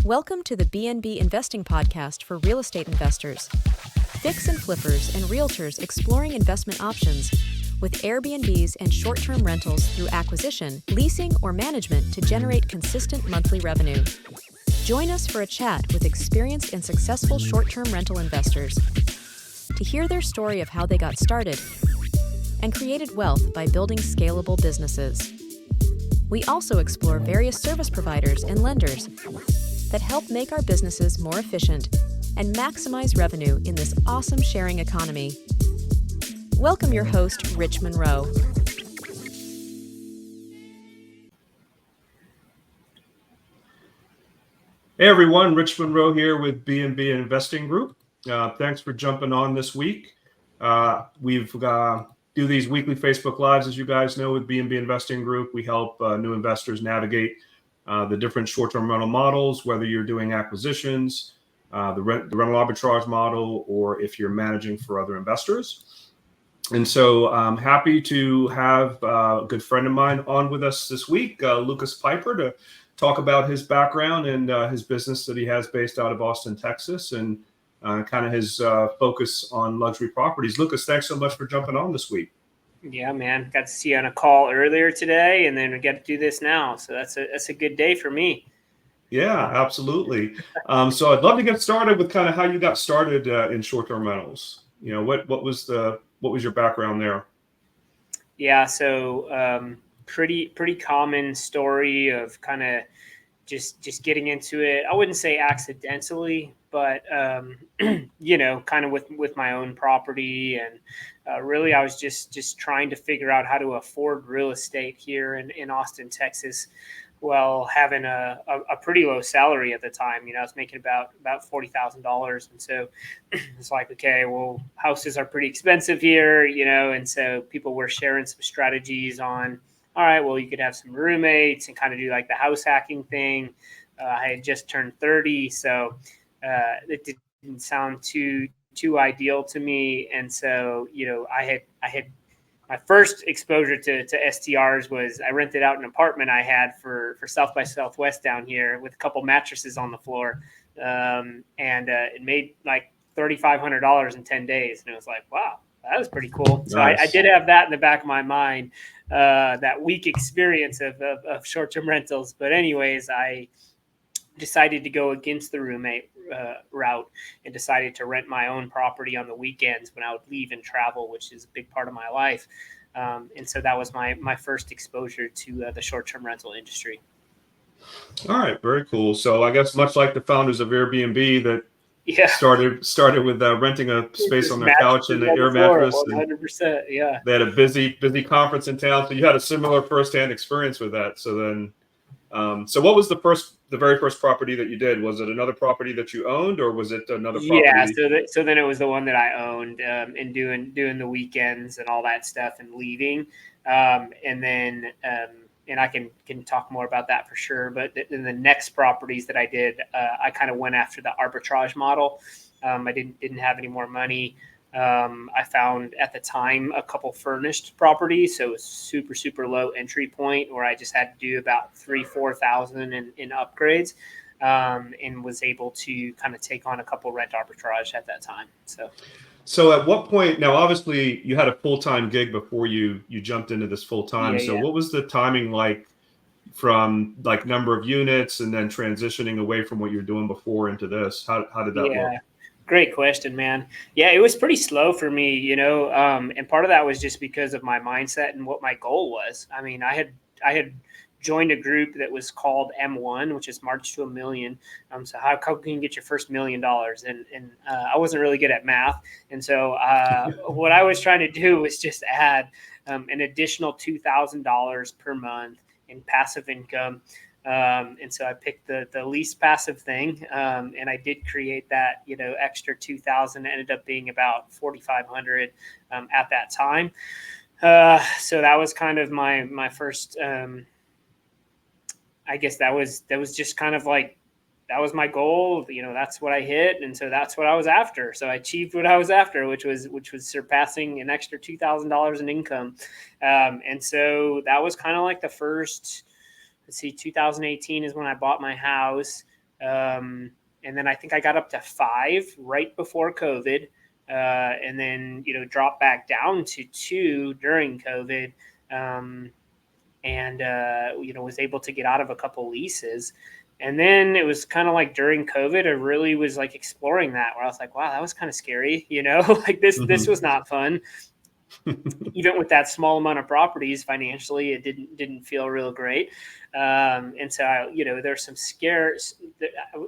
Welcome to the BNB Investing Podcast for real estate investors. Fix and flippers and realtors exploring investment options with Airbnbs and short-term rentals through acquisition, leasing, or management to generate consistent monthly revenue. Join us for a chat with experienced and successful short-term rental investors to hear their story of how they got started and created wealth by building scalable businesses. We also explore various service providers and lenders that help make our businesses more efficient and maximize revenue in this awesome sharing economy. Welcome your host, Rich Munroe. Hey everyone, Rich Munroe here with BNB Investing Group. Thanks for jumping on this week. We've do these weekly Facebook Lives, as you guys know, with BNB Investing Group. We help new investors navigate the different short-term rental models, whether you're doing acquisitions, the rental arbitrage model, or if you're managing for other investors. And so I'm happy to have a good friend of mine on with us this week, Lucas Piper, to talk about his background and his business that he has based out of Austin, Texas, and kind of his focus on luxury properties. Lucas, thanks so much for jumping on this week. Yeah, man. Got to see you on a call earlier today, and then we got to do this now. So that's a good day for me. Yeah, absolutely. So I'd love to get started with kind of how you got started in short-term rentals. You know, what was your background there? Yeah, so pretty common story of kind of just getting into it. I wouldn't say accidentally, but you know, kind of with my own property, and really I was just trying to figure out how to afford real estate here in Austin, Texas, while having a pretty low salary at the time. You know, I was making about $40,000, and so it's like, okay, well, houses are pretty expensive here, you know, and so people were sharing some strategies on, all right, well, you could have some roommates and kind of do like the house hacking thing. I had just turned 30, so it didn't sound too ideal to me. And so, you know, I had my first exposure to STRs was I rented out an apartment I had for South by Southwest down here with a couple mattresses on the floor. And it made like $3,500 in 10 days. And it was like, wow, that was pretty cool. So nice. I did have that in the back of my mind, that week experience of short-term rentals. But anyways, I decided to go against the roommate route and decided to rent my own property on the weekends when I would leave and travel, which is a big part of my life. And so that was my first exposure to the short-term rental industry. All right, very cool. So I guess much like the founders of Airbnb that started with renting a space on their couch and the air mattress. 100%, yeah. They had a busy conference in town, so you had a similar firsthand experience with that. So then, so what was the very first property that you did? Was it another property that you owned, or was it another property? Yeah, so then it was the one that I owned, and doing the weekends and all that stuff and leaving, and then and I can talk more about that for sure. But in the next properties that I did, I kind of went after the arbitrage model. I didn't have any more money. I found at the time a couple furnished properties, so it was super low entry point where I just had to do about $3,000-4,000 in upgrades, and was able to kind of take on a couple rent arbitrage at that time. So at what point, now obviously you had a full-time gig before you jumped into this full-time. What was the timing like from like number of units and then transitioning away from what you were doing before into this? How did that look? Great question, man. Yeah, it was pretty slow for me, you know, and part of that was just because of my mindset and what my goal was. I mean, I had joined a group that was called M1, which is March to $1 Million. So how can you get your first $1 million? And I wasn't really good at math. And so what I was trying to do was just add an additional $2,000 per month in passive income. And so I picked the least passive thing, and I did create that, you know, extra 2,000. Ended up being about 4,500 at that time. So that was kind of my first. I guess that was just kind of like, that was my goal. You know, that's what I hit, and so that's what I was after. So I achieved what I was after, which was surpassing an extra $2,000 in income. And so that was kind of like the first. Let's see, 2018 is when I bought my house. And then I think I got up to 5 right before COVID. And then, dropped back down to 2 during COVID. And was able to get out of a couple leases. And then it was kind of like during COVID, I really was like exploring that, where I was like, wow, that was kind of scary, like this was not fun. Even with that small amount of properties, financially, it didn't feel real great. And so, there's some scares.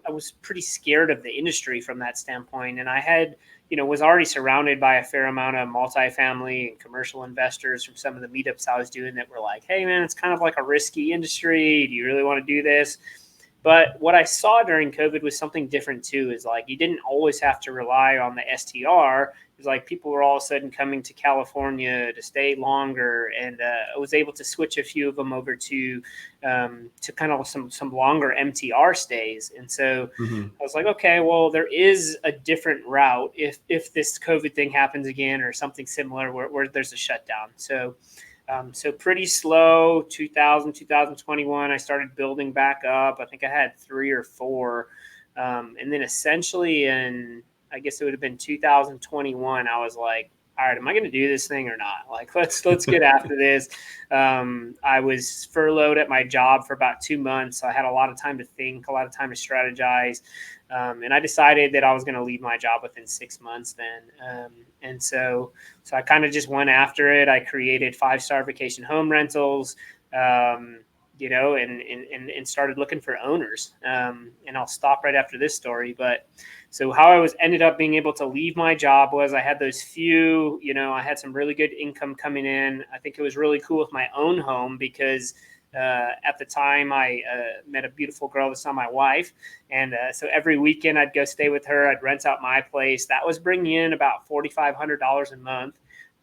I was pretty scared of the industry from that standpoint. And I had, was already surrounded by a fair amount of multifamily and commercial investors from some of the meetups I was doing that were like, hey, man, it's kind of like a risky industry. Do you really want to do this? But what I saw during COVID was something different too, is like, you didn't always have to rely on the STR. It was like people were all of a sudden coming to California to stay longer. And I was able to switch a few of them over to kind of some longer MTR stays. And so I was like, okay, well, there is a different route if this COVID thing happens again or something similar where there's a shutdown. So pretty slow, 2021, I started building back up. I think I had 3 or 4. And then essentially I guess it would have been 2021, I was like, all right, am I going to do this thing or not? Like, let's get after this. I was furloughed at my job for about 2 months. So I had a lot of time to think, a lot of time to strategize. And I decided that I was going to leave my job within 6 months then. And so I kind of just went after it. I created 5-star vacation home rentals, and started looking for owners. And I'll stop right after this story. But so how I ended up being able to leave my job was I had those few, I had some really good income coming in. I think it was really cool with my own home because at the time I met a beautiful girl that's now my wife. And so every weekend I'd go stay with her. I'd rent out my place. That was bringing in about $4,500 a month.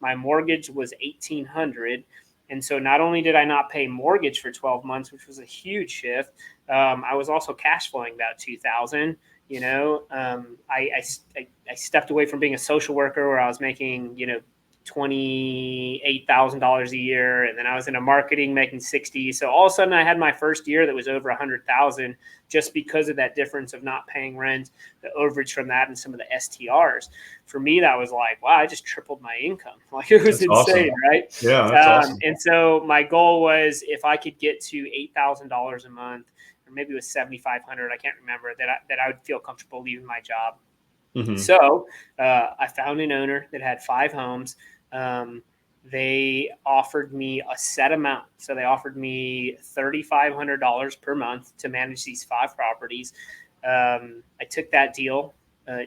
My mortgage was $1,800. And so not only did I not pay mortgage for 12 months, which was a huge shift, I was also cash flowing about $2,000. I stepped away from being a social worker where I was making, $28,000 a year. And then I was in a marketing making 60. So all of a sudden I had my first year that was over 100,000 just because of that difference of not paying rent, the overage from that and some of the STRs. For me, that was like, wow, I just tripled my income. Like it was that's insane, awesome. right? Yeah, that's awesome. And so my goal was if I could get to $8,000 a month, or maybe it was 7,500, I can't remember, that I would feel comfortable leaving my job. So I found an owner that had 5 homes. They offered me a set amount. So they offered me $3,500 per month to manage these 5 properties. I took that deal.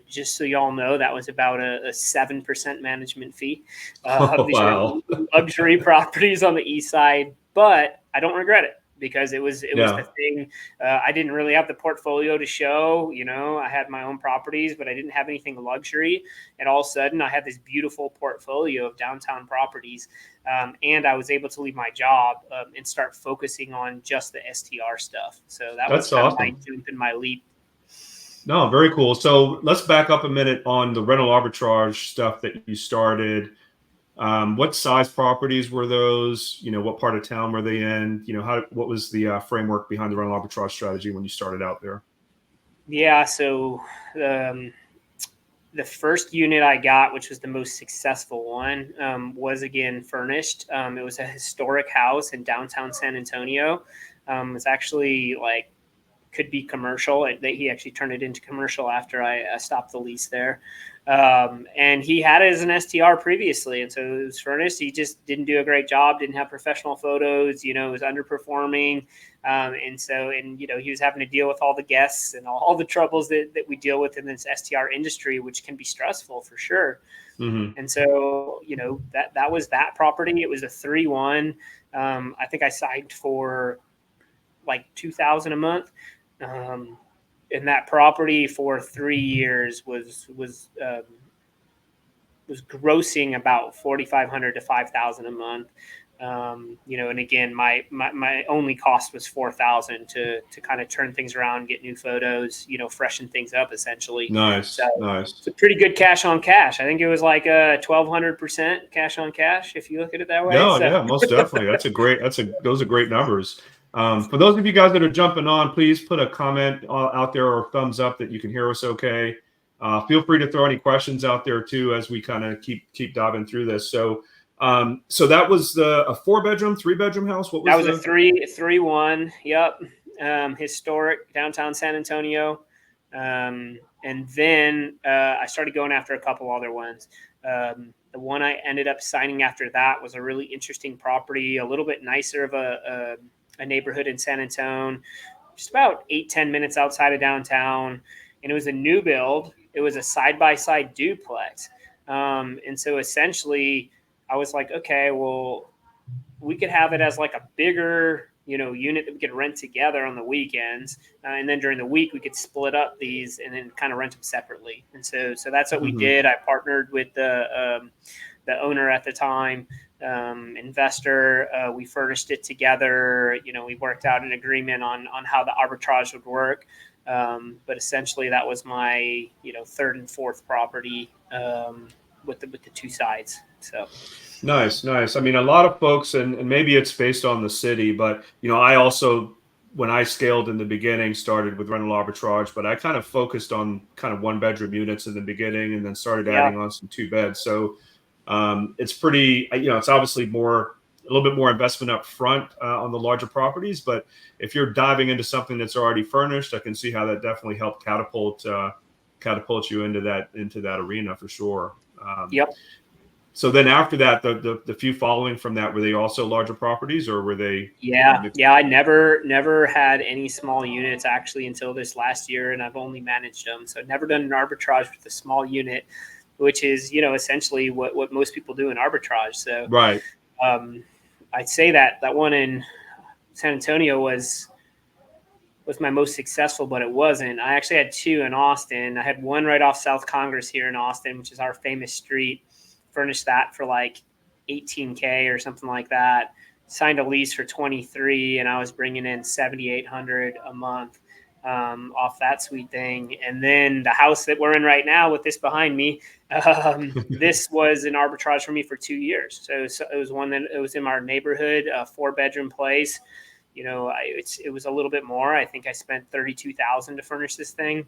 Just so y'all know, that was about a 7% management fee. These Wow. are luxury properties on the east side, but I don't regret it because it was the thing. I didn't really have the portfolio to show. I had my own properties, but I didn't have anything luxury. And all of a sudden, I had this beautiful portfolio of downtown properties, and I was able to leave my job and start focusing on just the STR stuff. So that's kind of my jump and my leap. No, very cool. So let's back up a minute on the rental arbitrage stuff that you started. What size properties were those? What part of town were they in? What was the framework behind the rental arbitrage strategy when you started out there? Yeah, so the first unit I got, which was the most successful one, was again furnished. It was a historic house in downtown San Antonio. It's actually could be commercial. He actually turned it into commercial after I stopped the lease there. And he had it as an STR previously. And so it was furnished. He just didn't do a great job, didn't have professional photos, was underperforming. He was having to deal with all the guests and all the troubles that we deal with in this STR industry, which can be stressful for sure. And so, that was that property. It was a 3-1. I think I signed for like $2,000 a month. And that property for 3 years was grossing about $4,500 to $5,000 a month. And again, my only cost was $4,000 to kind of turn things around, get new photos, freshen things up essentially. Nice. So Nice. It's a pretty good cash on cash. I think it was like 1,200% cash on cash if you look at it that way. No, yeah, most definitely. Those are great numbers. For those of you guys that are jumping on, please put a comment out there or thumbs up that you can hear us okay. Feel free to throw any questions out there too as we kind of keep diving through this. So so that was a 4-bedroom, 3-bedroom house. What was that? Was a 3-1. Yep. Historic downtown San Antonio. And then I started going after a couple other ones. The one I ended up signing after that was a really interesting property, a little bit nicer of a neighborhood in San Antonio, just about 8-10 minutes outside of downtown. And it was a new build. It was a side-by-side duplex. And so essentially I was like, okay, well, we could have it as like a bigger, unit that we could rent together on the weekends. And then during the week, we could split up these and then kind of rent them separately. And so that's what we did. I partnered with the owner at the time, investor. We furnished it together. We worked out an agreement on how the arbitrage would work. But essentially that was my, third and fourth property, with the two sides. So. Nice. I mean, a lot of folks, and maybe it's based on the city, but I also, when I scaled in the beginning, started with rental arbitrage, but I kind of focused on kind of 1-bedroom units in the beginning, and then started adding on some 2 beds. So it's pretty, it's obviously a little bit more investment up front on the larger properties, but if you're diving into something that's already furnished, I can see how that definitely helped catapult you into that arena for sure. Yep. So then after that, the few following from that, were they also larger properties, or were they? Yeah. I never had any small units actually until this last year, and I've only managed them. So I've never done an arbitrage with a small unit, which is, essentially what most people do in arbitrage. So right. I'd say that one in San Antonio was my most successful, but it wasn't. I actually had 2 in Austin. I had one right off South Congress here in Austin, which is our famous street. Furnished that for like $18K or something like that. Signed a lease for 23, and I was bringing in $7,800 a month off that sweet thing. And then the house that we're in right now, with this behind me, this was an arbitrage for me for 2 years. So it was one that it was in our neighborhood, a 4-bedroom place. It was a little bit more. I think I spent $32,000 to furnish this thing.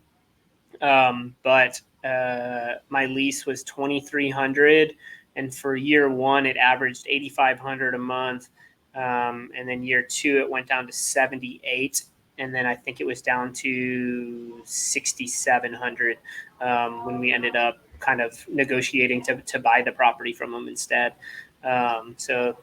But my lease was $2,300, and for year 1 it averaged $8,500 a month, and then year 2 it went down to $78,000, and then I think it was down to $6,700 when we ended up kind of negotiating to buy the property from them instead. So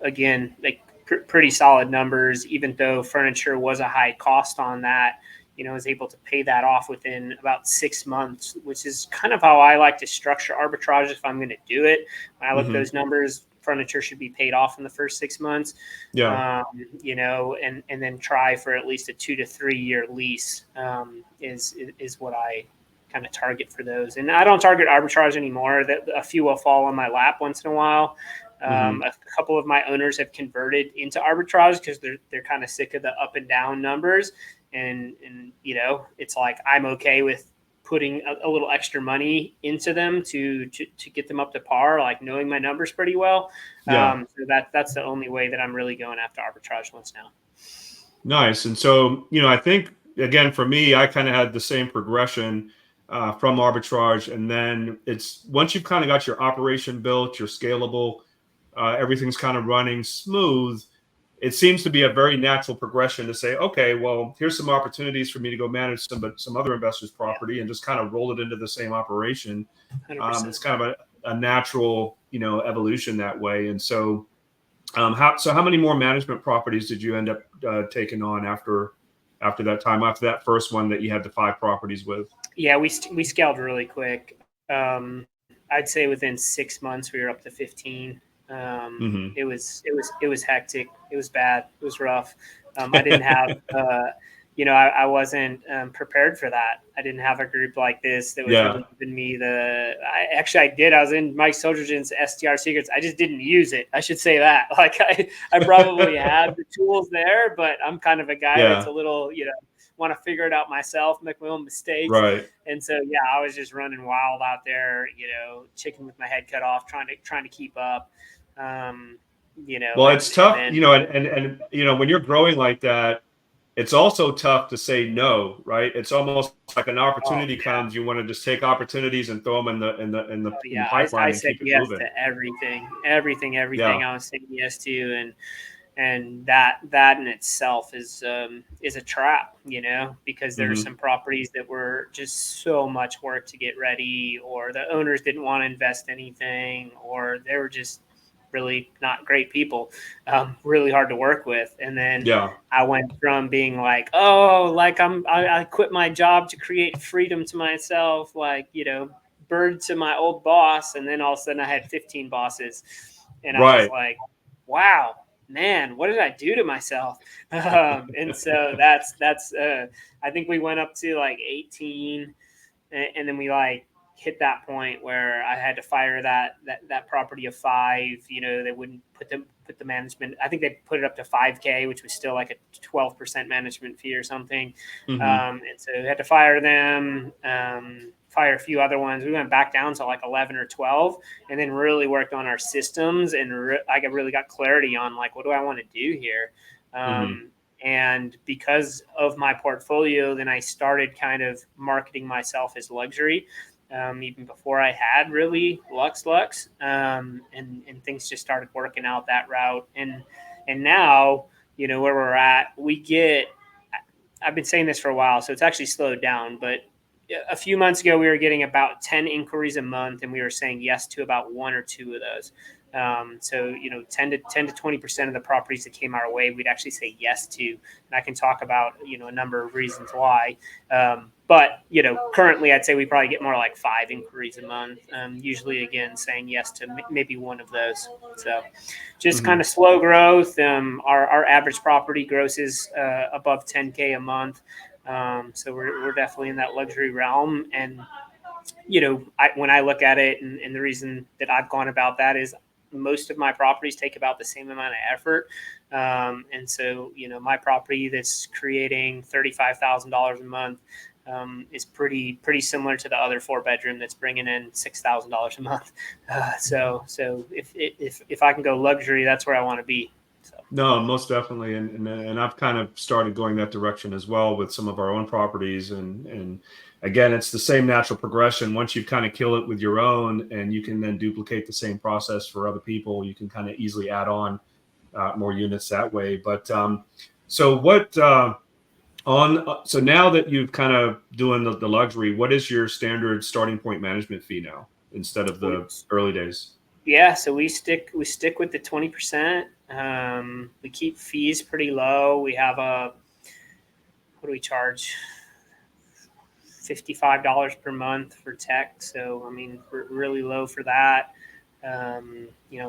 again, like pretty solid numbers, even though furniture was a high cost on that. I was able to pay that off within about 6 months, which is kind of how I like to structure arbitrage if I'm going to do it. When I look at those numbers, furniture should be paid off in the first 6 months. Yeah. And then try for at least a 2 to 3 year lease is what I kind of target for those. And I don't target arbitrage anymore. That a few will fall on my lap once in a while. A couple of my owners have converted into arbitrage because they're kind of sick of the up and down numbers. And it's like I'm okay with putting a little extra money into them to get them up to par, like knowing my numbers pretty well. So that's the only way that I'm really going after arbitrage ones now. Nice. And so, I think, again, for me, I kind of had the same progression from arbitrage. And then it's once you've kind of got your operation built, you're scalable, everything's kind of running smooth. It seems to be a very natural progression to say, okay, well, here's some opportunities for me to go manage some other investors' property and just kind of roll it into the same operation. It's kind of a natural, evolution that way. And so, how many more management properties did you end up taking on after that time, after that first one that you had the 5 properties with? Yeah, we scaled really quick. I'd say within 6 months we were up to 15. It was hectic. It was bad. It was rough. I didn't have, I wasn't prepared for that. I didn't have a group like this that was really giving me I did. I was in Mike Soldridge's STR Secrets. I just didn't use it. I should say that. Like I probably had the tools there, but I'm kind of a guy that's a little, want to figure it out myself, make my own mistakes. Right. And so, I was just running wild out there, chicken with my head cut off, trying to keep up. Well, it's tough, then, and when you're growing like that, it's also tough to say no, right? It's almost like an oh opportunity yeah. comes, you want to just take opportunities and throw them in the Oh in the yeah, I pipeline and said keep it yes moving. to everything Yeah. I was saying yes to, and that in itself is a trap, because there are Hmm. some properties that were just so much work to get ready, or the owners didn't want to invest anything, or they were just really not great people, really hard to work with. And then Yeah. I went from being like, oh, like I quit my job to create freedom to myself, like, bird to my old boss, and then all of a sudden I had 15 bosses, and I was Right. like, wow, man, what did I do to myself? And so that's I think we went up to like 18, and then we like hit that point where I had to fire that property of 5. They wouldn't put the management. I think they put it up to 5K, which was still like a 12% management fee or something. Hmm. And so we had to fire them. Fire a few other ones. We went back down to like 11 or 12, and then really worked on our systems, and I really got clarity on like, what do I want to do here? Hmm. And because of my portfolio, then I started kind of marketing myself as luxury, even before I had really Lux. And things just started working out that route. And now, where we're at, I've been saying this for a while, so it's actually slowed down, but a few months ago, we were getting about 10 inquiries a month, and we were saying yes to about 1 or 2 of those. So 10 to 20% of the properties that came our way, we'd actually say yes to. And I can talk about a number of reasons why. But currently, I'd say we probably get more like 5 inquiries a month. Usually, again, saying yes to maybe 1 of those. So just Hmm. kind of slow growth. Our average property grosses above 10K a month. So we're definitely in that luxury realm. And when I look at it, and the reason that I've gone about that is most of my properties take about the same amount of effort. And so, my property that's creating $35,000 a month is pretty similar to the other 4-bedroom that's bringing in $6,000 a month. So if I can go luxury, that's where I want to be. So. No, most definitely, and I've kind of started going that direction as well with some of our own properties, and again, it's the same natural progression. Once you kind of kill it with your own, and you can then duplicate the same process for other people, you can kind of easily add on more units that way. But so what so now that you've kind of doing the luxury, what is your standard starting point management fee now instead of the early days? Yeah, so we stick with the 20%. We keep fees pretty low. We have what do we charge? $55 per month for tech. So I mean, we're really low for that.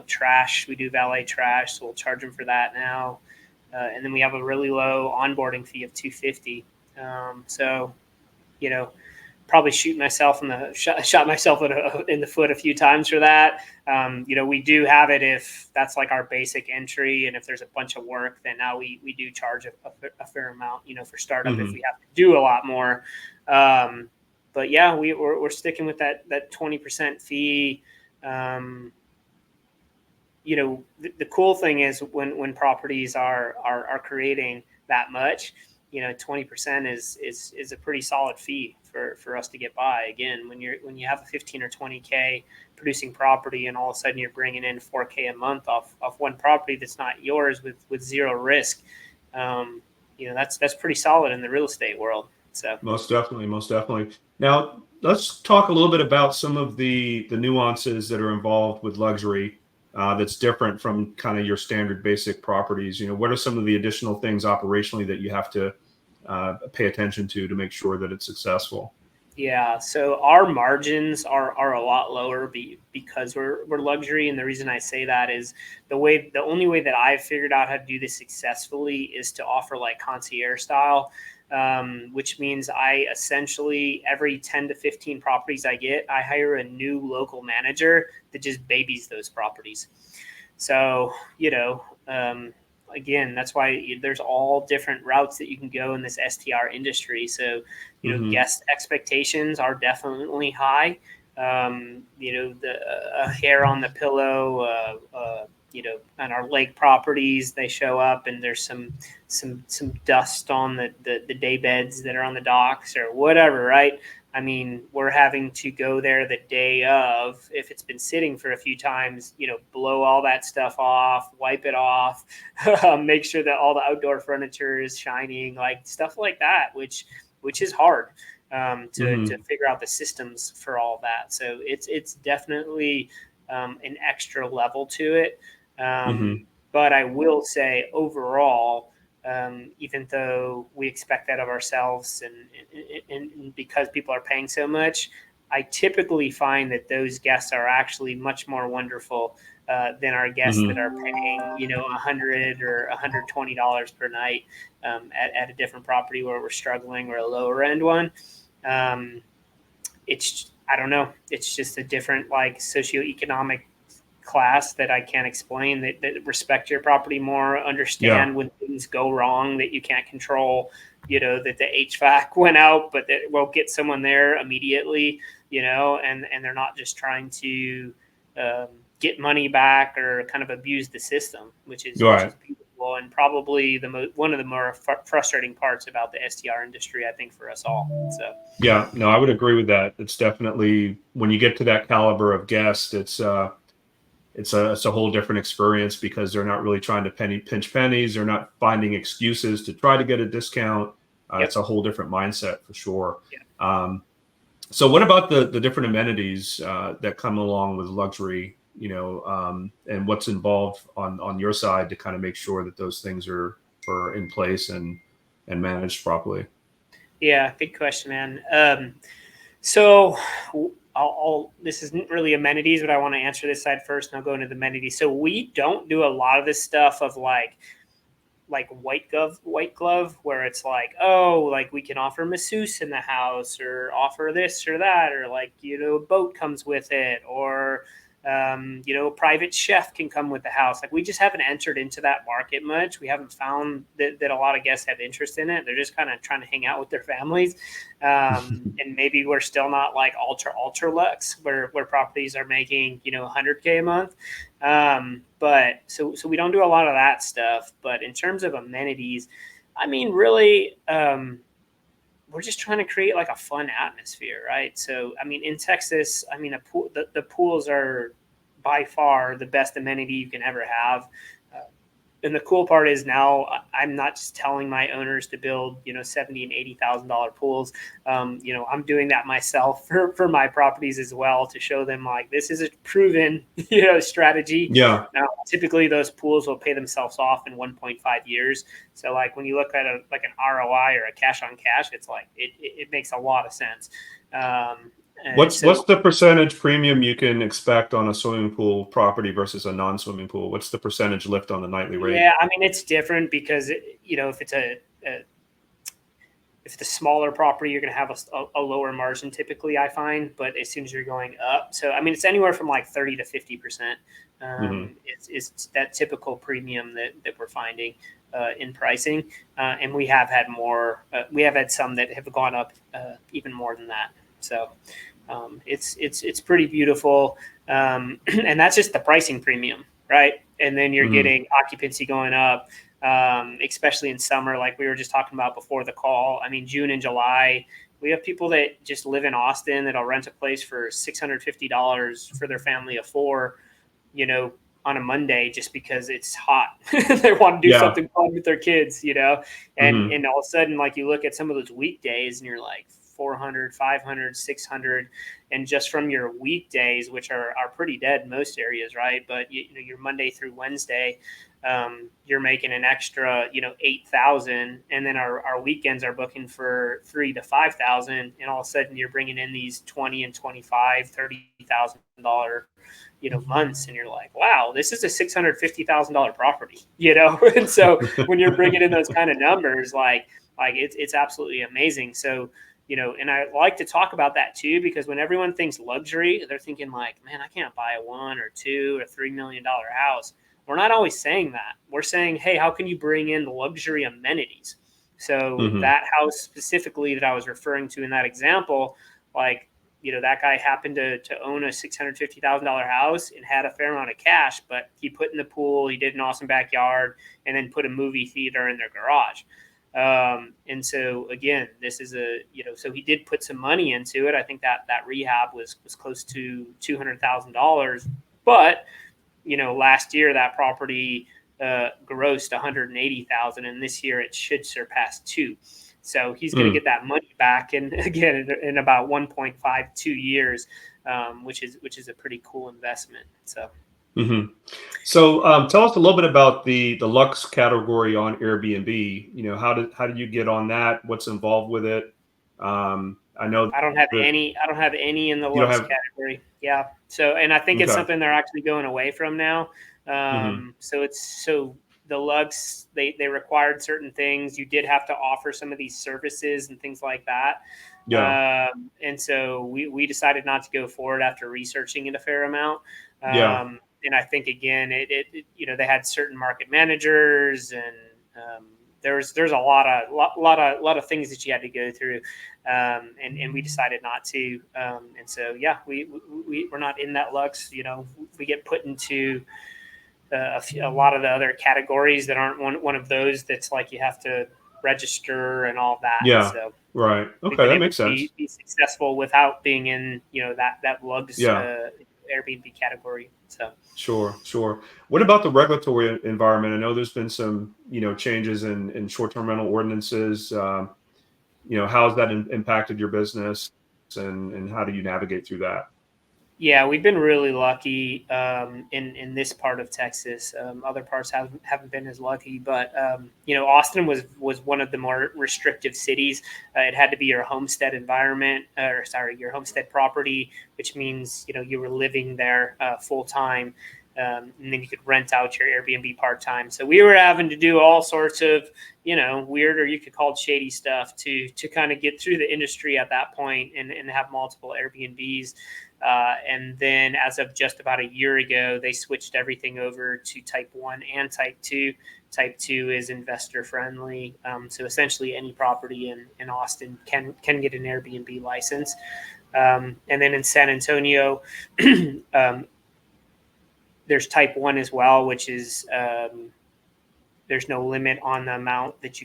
Trash, we do valet trash, so we'll charge them for that now. And then we have a really low onboarding fee of $250. So, probably shot myself in the foot a few times for that. We do have it if that's like our basic entry, and if there's a bunch of work, then now we do charge a fair amount, for startup if we have to do a lot more. But yeah, we're sticking with that 20% fee. The cool thing is when properties are creating that much, 20% is a pretty solid fee for us to get by. Again, when you have a 15 or 20K producing property, and all of a sudden you're bringing in 4K a month off one property that's not yours with zero risk, that's pretty solid in the real estate world. So Most definitely, most definitely. Now, let's talk a little bit about some of the nuances that are involved with luxury that's different from kind of your standard basic properties. What are some of the additional things operationally that you have to pay attention to make sure that it's successful? Yeah, so our margins are a lot lower because we're luxury, and the reason I say that is the only way that I've figured out how to do this successfully is to offer like concierge style, which means I essentially every 10 to 15 properties I get, I hire a new local manager that just babies those properties. So again, that's why there's all different routes that you can go in this STR industry. So, guest expectations are definitely high. The hair on the pillow, on our lake properties, they show up and there's some dust on the day beds that are on the docks or whatever, right? I mean, we're having to go there the day of, if it's been sitting for a few times, blow all that stuff off, wipe it off, make sure that all the outdoor furniture is shining, like stuff like that, which is hard to figure out the systems for all that. So it's definitely an extra level to it. But I will say overall, even though we expect that of ourselves and because people are paying so much, I typically find that those guests are actually much more wonderful than our guests that are paying, $100 or $120 per night at a different property where we're struggling, or a lower end one. I don't know. It's just a different socioeconomic class that I can't explain, that respect your property more, understand when things go wrong that you can't control, that the HVAC went out, but that we'll get someone there immediately, and they're not just trying to get money back or kind of abuse the system, which is beautiful, and probably one of the more frustrating parts about the STR industry, I think, for us all. So yeah, no, I would agree with that. It's definitely, when you get to that caliber of guest, it's a whole different experience, because they're not really trying to pinch pennies. They're not finding excuses to try to get a discount. It's a whole different mindset for sure. So what about the different amenities that come along with luxury, and what's involved on your side to kind of make sure that those things are in place and managed properly? Yeah, good question, man. So this isn't really amenities, but I want to answer this side first, and I'll go into the amenities. So we don't do a lot of this stuff of like white glove, where it's we can offer masseuse in the house, or offer this or that, or a boat comes with it, or a private chef can come with the house. We just haven't entered into that market much. We haven't found that a lot of guests have interest in it. They're just kind of trying to hang out with their families. And maybe we're still not ultra luxe where properties are making, $100K a month. But so we don't do a lot of that stuff. But in terms of amenities, I mean, really, we're just trying to create a fun atmosphere, right? So, I mean, in Texas, I mean, the pools are by far the best amenity you can ever have. And the cool part is now I'm not just telling my owners to build, $70,000 and $80,000 pools. I'm doing that myself for my properties as well, to show them this is a proven, strategy. Yeah. Now, typically those pools will pay themselves off in 1.5 years. So when you look at an ROI or a cash on cash, it's it makes a lot of sense. What's the percentage premium you can expect on a swimming pool property versus a non-swimming pool? What's the percentage lift on the nightly rate? Yeah, I mean, it's different because if it's if it's a smaller property, you're going to have a lower margin typically, I find. But as soon as you're going up, so I mean, it's anywhere from 30 to 50%. It's that typical premium that we're finding in pricing, and we have had more. We have had some that have gone up even more than that. So it's pretty beautiful, and that's just the pricing premium, right? And then you're getting occupancy going up, especially in summer, like we were just talking about before the call. I mean, June and July, we have people that just live in Austin that'll rent a place for $650 for their family of four, on a Monday, just because it's hot. They want to do something fun with their kids, and all of a sudden, you look at some of those weekdays and you're like, 400, 500, 600, and just from your weekdays, which are pretty dead in most areas, right? But your Monday through Wednesday, you're making an extra 8,000, and then our weekends are booking for 3,000 to 5,000, and all of a sudden you're bringing in these 20 and 25, $30,000 months, and you're like, wow, this is a $650,000 property, And so when you're bringing in those kind of numbers, it's absolutely amazing. So. And I like to talk about that too, because when everyone thinks luxury, they're thinking man, I can't buy a $1 or $2 or $3 million house. We're not always saying that. We're saying, hey, how can you bring in luxury amenities? So that house specifically that I was referring to in that example, that guy happened to own a $650,000 house and had a fair amount of cash, but he put in the pool, he did an awesome backyard, and then put a movie theater in their garage. And so again, this is so he did put some money into it. I think that rehab was close to $200,000, but last year that property grossed $180,000, and this year it should surpass $2. So he's going to get that money back, and again in about 1.52 years, which is a pretty cool investment. So. Mm-hmm. So tell us a little bit about the Lux category on Airbnb. How did you get on that? What's involved with it? I know I don't have any in the Lux category. Yeah. So, and I think it's something they're actually going away from now. So the Lux, they required certain things. You did have to offer some of these services and things like that. Yeah. And so we decided not to go forward after researching it a fair amount. And I think again, they had certain market managers, and there's a lot of things that you had to go through, and we decided not to. And so we're not in that Lux. We get put into a lot of the other categories that aren't one of those. That's like you have to register and all that. Yeah. So right. Okay, that makes sense. Be successful without being in that Lux Airbnb category. So sure. What about the regulatory environment? I know there's been some changes in short-term rental ordinances. How has that impacted your business, and how do you navigate through that? Yeah, we've been really lucky in this part of Texas. Other parts haven't been as lucky, but Austin was one of the more restrictive cities. It had to be your homestead environment, your homestead property, which means you were living there full time, and then you could rent out your Airbnb part time. So we were having to do all sorts of weird, or you could call it shady stuff to kind of get through the industry at that point and have multiple Airbnbs. And then as of just about a year ago, they switched everything over to type 1 and type 2. Type 2 is investor friendly. So essentially any property in Austin can get an Airbnb license. And then in San Antonio, there's type 1 as well, which is there's no limit on the amount that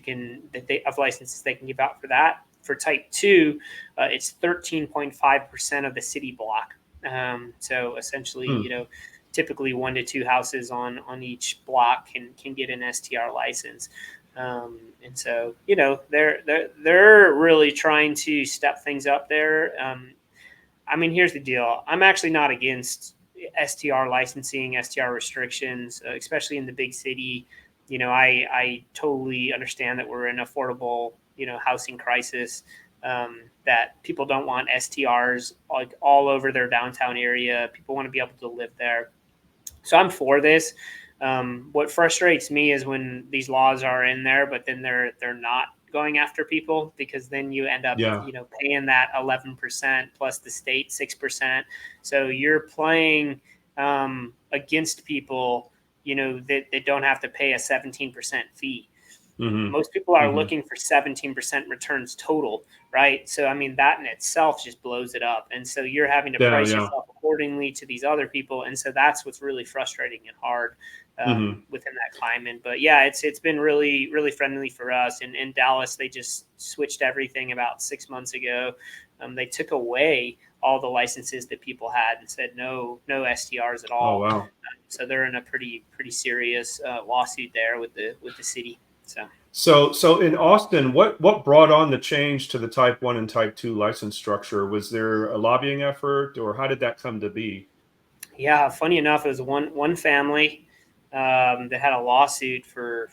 of licenses they can give out for that. For type 2, it's 13.5% of the city block. So essentially, typically 1 to 2 houses on each block can get an STR license. And so, they're really trying to step things up there. Here's the deal. I'm actually not against STR licensing, STR restrictions, especially in the big city. I totally understand that we're in affordable housing crisis, that people don't want STRs like all over their downtown area. People want to be able to live there. So I'm for this. What frustrates me is when these laws are in there, but then they're not going after people, because then you end up paying that 11% plus the state 6%. So you're playing against people that don't have to pay a 17% fee. Mm-hmm. Most people are looking for 17% returns total, right? So, that in itself just blows it up. And so you're having to price yourself accordingly to these other people. And so that's what's really frustrating and hard within that climate. But yeah, it's been really, really friendly for us. And in Dallas, they just switched everything about 6 months ago. They took away all the licenses that people had and said no STRs at all. Oh, wow. So they're in a pretty serious lawsuit there with the city. So in Austin, what brought on the change to the type 1 and type 2 license structure? Was there a lobbying effort, or how did that come to be? Yeah, funny enough, it was one family that had a lawsuit for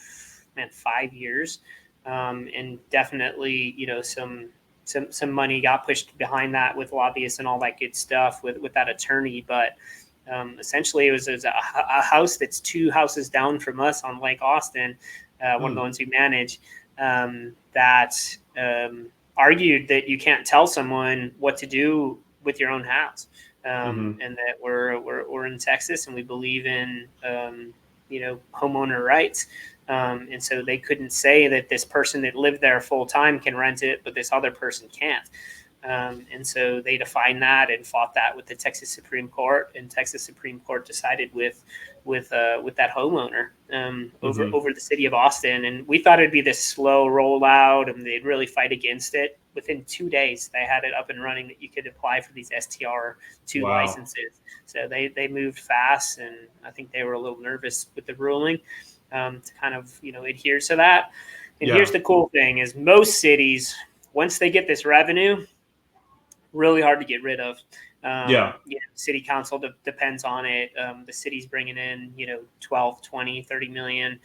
5 years, and definitely some money got pushed behind that with lobbyists and all that good stuff with that attorney, but. Essentially, it was a house that's 2 houses down from us on Lake Austin, one of the ones we manage, that argued that you can't tell someone what to do with your own house, and that we're in Texas and we believe in homeowner rights, and so they couldn't say that this person that lived there full time can rent it, but this other person can't. And so they defined that and fought that with the Texas Supreme Court, and Texas Supreme Court decided with that homeowner over the city of Austin. And we thought it'd be this slow rollout and they'd really fight against it. Within 2 days, they had it up and running that you could apply for these STR2 licenses. So they moved fast, and I think they were a little nervous with the ruling to kind of adhere to that. And here's the cool thing: is most cities, once they get this revenue, really hard to get rid of. City council depends on it. The city's bringing in 12, 20, 30 million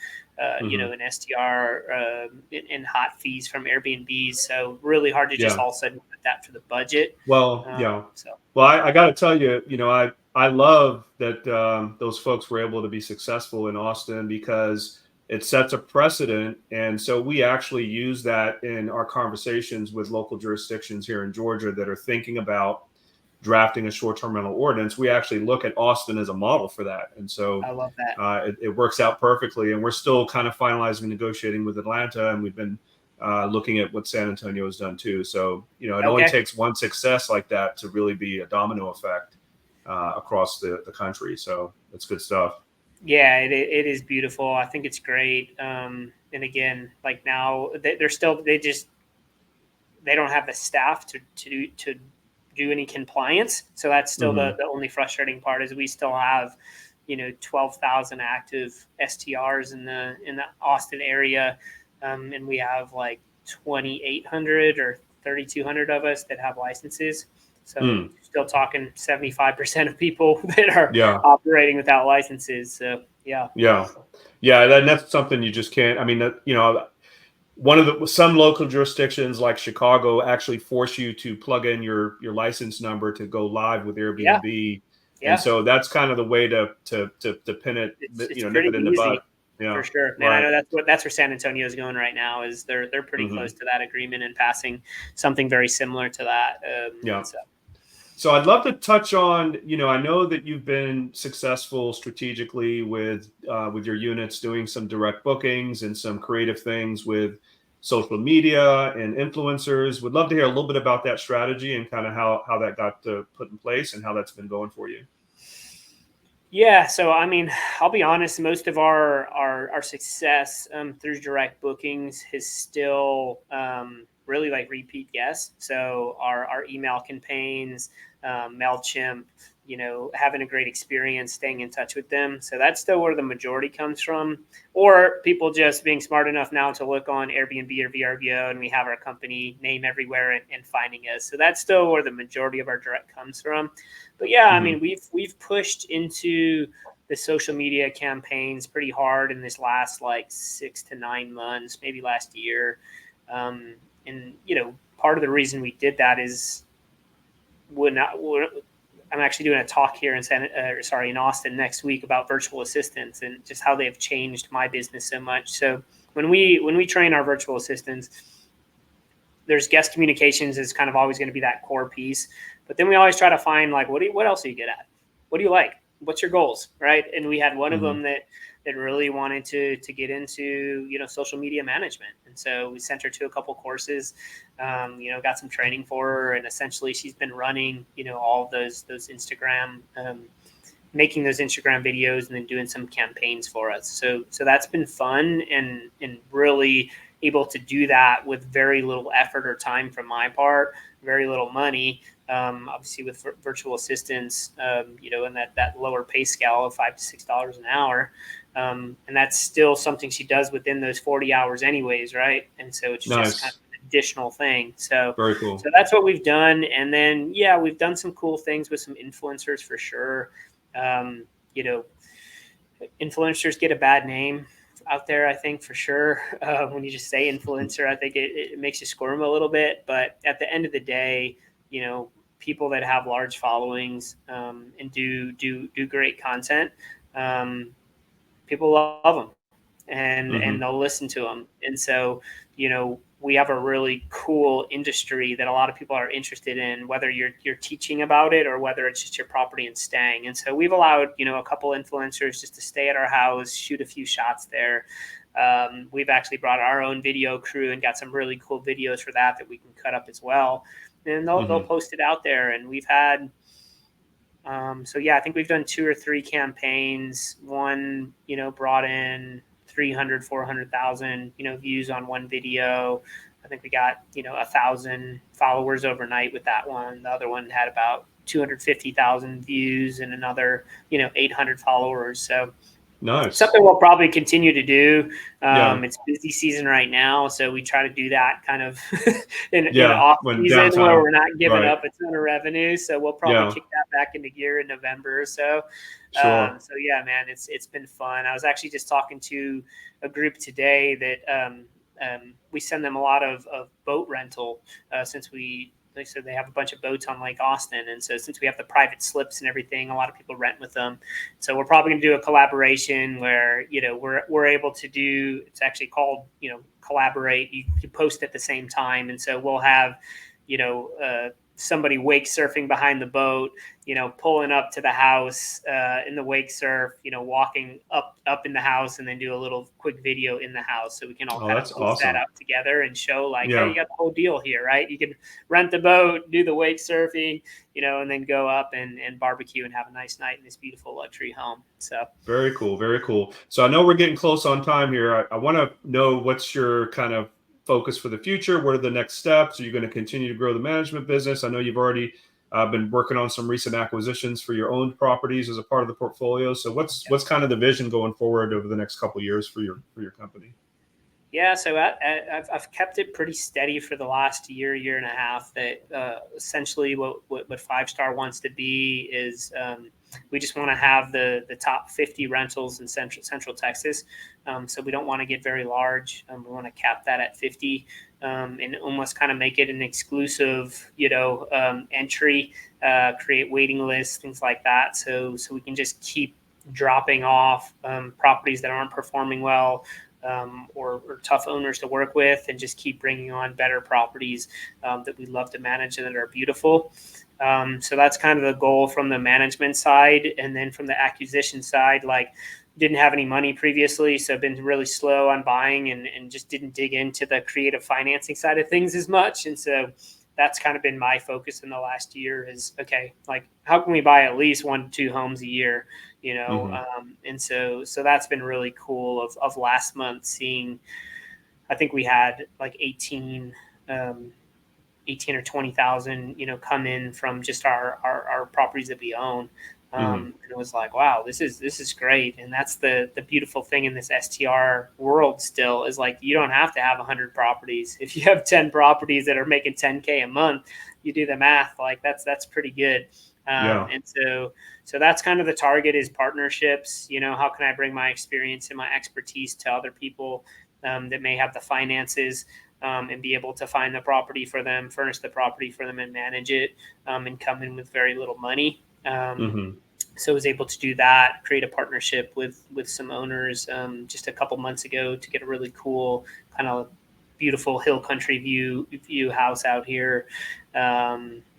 in STR and hot fees from Airbnbs. So really hard to just all of a sudden put that for the budget. Well, I got to tell you, I love that those folks were able to be successful in Austin, because it sets a precedent. And so we actually use that in our conversations with local jurisdictions here in Georgia that are thinking about drafting a short-term rental ordinance. We actually look at Austin as a model for that. And so I love that. It works out perfectly. And we're still kind of finalizing, negotiating with Atlanta, and we've been looking at what San Antonio has done too. So, it only takes one success like that to really be a domino effect across the country. So that's good stuff. Yeah, it is beautiful. I think it's great. And again, like now they don't have the staff to do any compliance. So that's still the only frustrating part, is we still have 12,000 active STRs in the Austin area, and we have like 2,800 or 3,200 of us that have licenses. So still talking 75% of people that are operating without licenses. So that's something you just can't. I mean, some local jurisdictions like Chicago actually force you to plug in your license number to go live with Airbnb. And so that's kind of the way to pin it, nip it in the butt. Yeah, for sure, man. Right. I know that's where San Antonio is going right now. Is they're pretty close to that agreement and passing something very similar to that. So I'd love to touch on, I know that you've been successful strategically with your units, doing some direct bookings and some creative things with social media and influencers. Would love to hear a little bit about that strategy and kind of how that got put in place and how that's been going for you. Yeah, so I mean, I'll be honest, most of our success through direct bookings is still really like repeat guests. So our email campaigns, MailChimp, having a great experience, staying in touch with them. So that's still where the majority comes from. Or people just being smart enough now to look on Airbnb or VRBO, and we have our company name everywhere and finding us. So that's still where the majority of our direct comes from. But yeah, I mean, we've pushed into the social media campaigns pretty hard in this last like 6 to 9 months, maybe last year. And part of the reason we did that is I'm actually doing a talk here in Austin next week about virtual assistants and just how they've changed my business so much. So when we train our virtual assistants, there's guest communications is kind of always going to be that core piece, but then we always try to find like, what else are you good at? What do you like? What's your goals? Right. And we had one of them that really wanted to get into, social media management. And so we sent her to a couple courses, got some training for her. And essentially she's been running, all of those Instagram, making those Instagram videos and then doing some campaigns for us. So that's been fun and really able to do that with very little effort or time from my part, very little money. Obviously with virtual assistants, in that lower pay scale of $5 to $6 an hour. And that's still something she does within those 40 hours anyways. Right. And so it's just kind of an additional thing. So very cool. So that's what we've done. And then, we've done some cool things with some influencers for sure. Influencers get a bad name out there, I think, for sure. When you just say influencer, I think it makes you squirm a little bit. But at the end of the day, people that have large followings and do great content, people love them and they'll listen to them. And so, we have a really cool industry that a lot of people are interested in, whether you're teaching about it or whether it's just your property and staying. And so we've allowed, a couple influencers just to stay at our house, shoot a few shots there. We've actually brought our own video crew and got some really cool videos for that we can cut up as well. and they'll post it out there. And we've had, so yeah, I think we've done 2 or 3 campaigns. One, brought in 300, 400,000, views on one video. I think we got, 1,000 followers overnight with that one. The other one had about 250,000 views and another, 800 followers. So nice. Something we'll probably continue to do. It's busy season right now, so we try to do that kind of in off season downtime, where we're not giving up a ton of revenue. So we'll probably kick that back into gear in November or so. Sure. So yeah, man, it's been fun. I was actually just talking to a group today that we send them a lot of boat rental since they said they have a bunch of boats on Lake Austin. And so since we have the private slips and everything, a lot of people rent with them. So we're probably going to do a collaboration where, we're able to do, it's actually called, collaborate. You post at the same time. And so we'll have, somebody wake surfing behind the boat, pulling up to the house in the wake surf, walking up in the house, and then do a little quick video in the house, so we can all kind of post that up together and show hey, you got the whole deal here, right? You can rent the boat, do the wake surfing, and then go up and barbecue and have a nice night in this beautiful luxury home. So very cool, very cool. So I know we're getting close on time here. I want to know what's your kind of focus for the future. What are the next steps? Are you going to continue to grow the management business? I know you've already been working on some recent acquisitions for your own properties as a part of the portfolio. So what's kind of the vision going forward over the next couple of years for your company? Yeah, so I've kept it pretty steady for the last year and a half. That essentially what 5 Star wants to be is we just want to have the top 50 rentals in Central Texas. So we don't want to get very large. We want to cap that at 50 and almost kind of make it an exclusive, entry, create waiting lists, things like that. So we can just keep dropping off properties that aren't performing well. Or tough owners to work with, and just keep bringing on better properties that we love to manage and that are beautiful. So that's kind of the goal from the management side. And then from the acquisition side, didn't have any money previously, so been really slow on buying and just didn't dig into the creative financing side of things as much. And so that's kind of been my focus in the last year is, okay, how can we buy at least 1 to 2 homes a year, and so that's been really cool of last month seeing, I think we had 18 or 20,000, come in from just our properties that we own. And it was wow, this is great. And that's the beautiful thing in this STR world still is you don't have to have 100 properties. If you have 10 properties that are making $10K a month, you do the math, that's pretty good. And so that's kind of the target is partnerships. How can I bring my experience and my expertise to other people that may have the finances and be able to find the property for them, furnish the property for them, and manage it and come in with very little money. So I was able to do that, create a partnership with some owners just a couple months ago to get a really cool kind of beautiful hill country view house out here.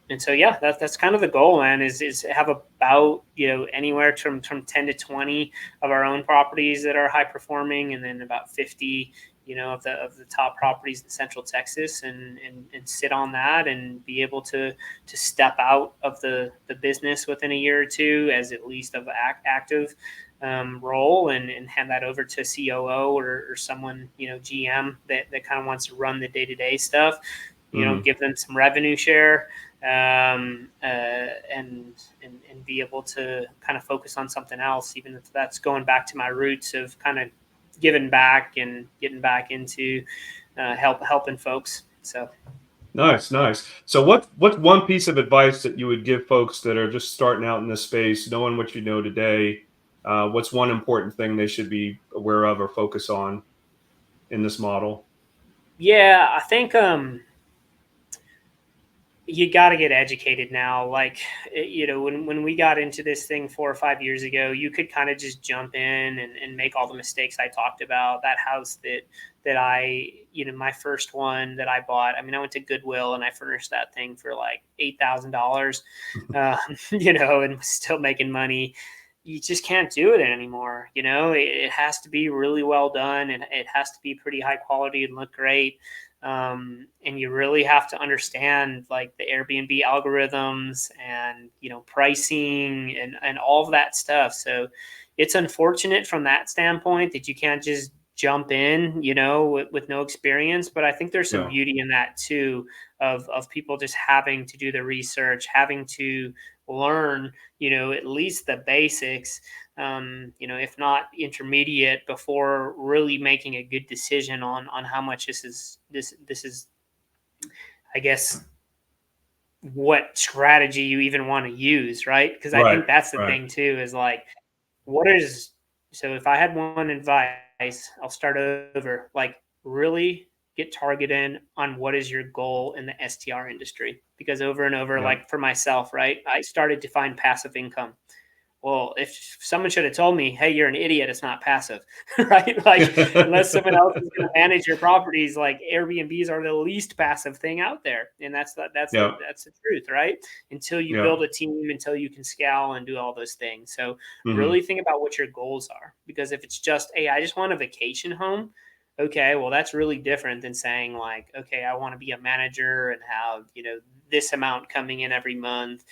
And so, yeah, that's kind of the goal, man, is have about, anywhere from 10 to 20 of our own properties that are high performing, and then about 50, of the top properties in Central Texas, and sit on that and be able to step out of the business within a year or two as at least of active role and hand that over to COO or someone, GM that kind of wants to run the day-to-day stuff, give them some revenue share. And be able to kind of focus on something else, even if that's going back to my roots of kind of giving back and getting back into helping folks. So nice. So what's one piece of advice that you would give folks that are just starting out in this space, knowing what you know today? What's one important thing they should be aware of or focus on in this model? Yeah, I think you got to get educated now. When we got into this thing 4 or 5 years ago, you could kind of just jump in and make all the mistakes I talked about. That house that I, my first one that I bought, I went to Goodwill and I furnished that thing for $8,000, and was still making money. You just can't do it anymore. It has to be really well done, and it has to be pretty high quality and look great. And you really have to understand like the Airbnb algorithms and, pricing and all of that stuff. So it's unfortunate from that standpoint that you can't just jump in, with no experience. But I think there's some beauty in that too, of people just having to do the research, having to learn, at least the basics, if not intermediate, before really making a good decision on how much this is, I guess, what strategy you even want to use, right? Because I think that's the thing too, is like, so if I had one advice, I'll start over, like really get targeted on what is your goal in the STR industry. Because over and over, like for myself, right, I started to find passive income. Well, if someone should have told me, hey, you're an idiot, it's not passive, right? Like, unless someone else is going to manage your properties, like Airbnbs are the least passive thing out there. And that's the truth, right? Until you build a team, until you can scale and do all those things. So really think about what your goals are. Because if it's just, hey, I just want a vacation home, okay, well, that's really different than saying like, okay, I want to be a manager and have, this amount coming in every month.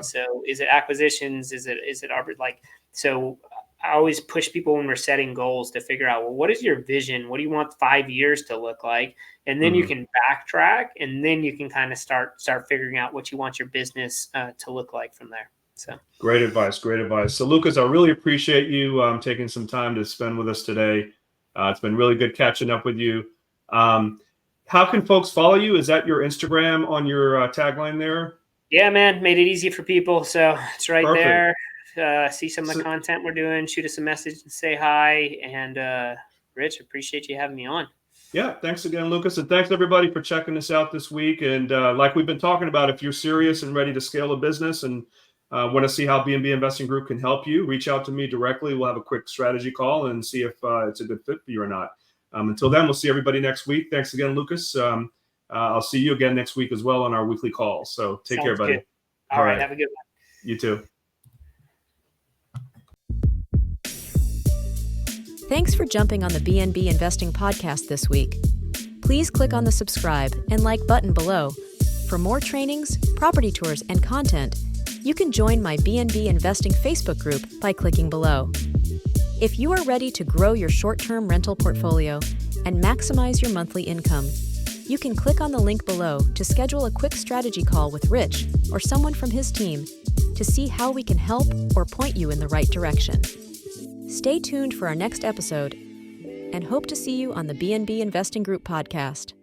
So is it acquisitions? Is it like, so I always push people when we're setting goals to figure out, well, what is your vision? What do you want 5 years to look like? And then you can backtrack, and then you can kind of start figuring out what you want your business to look like from there. So great advice. So Lucas, I really appreciate you taking some time to spend with us today. It's been really good catching up with you. How can folks follow you? Is that your Instagram on your tagline there? Yeah, man, made it easy for people. So it's right there. See some of the content we're doing, shoot us a message and say hi. And Rich, appreciate you having me on. Yeah, thanks again, Lucas. And thanks everybody for checking us out this week. And like we've been talking about, if you're serious and ready to scale a business and want to see how BNB Investing Group can help you, reach out to me directly. We'll have a quick strategy call and see if it's a good fit for you or not. Until then, we'll see everybody next week. Thanks again, Lucas. I'll see you again next week as well on our weekly calls. So take care, buddy. Good. All right. Have a good one. You too. Thanks for jumping on the BNB Investing podcast this week. Please click on the subscribe and like button below. For more trainings, property tours, and content, you can join my BNB Investing Facebook group by clicking below. If you are ready to grow your short-term rental portfolio and maximize your monthly income, you can click on the link below to schedule a quick strategy call with Rich or someone from his team to see how we can help or point you in the right direction. Stay tuned for our next episode and hope to see you on the BNB Investing Group podcast.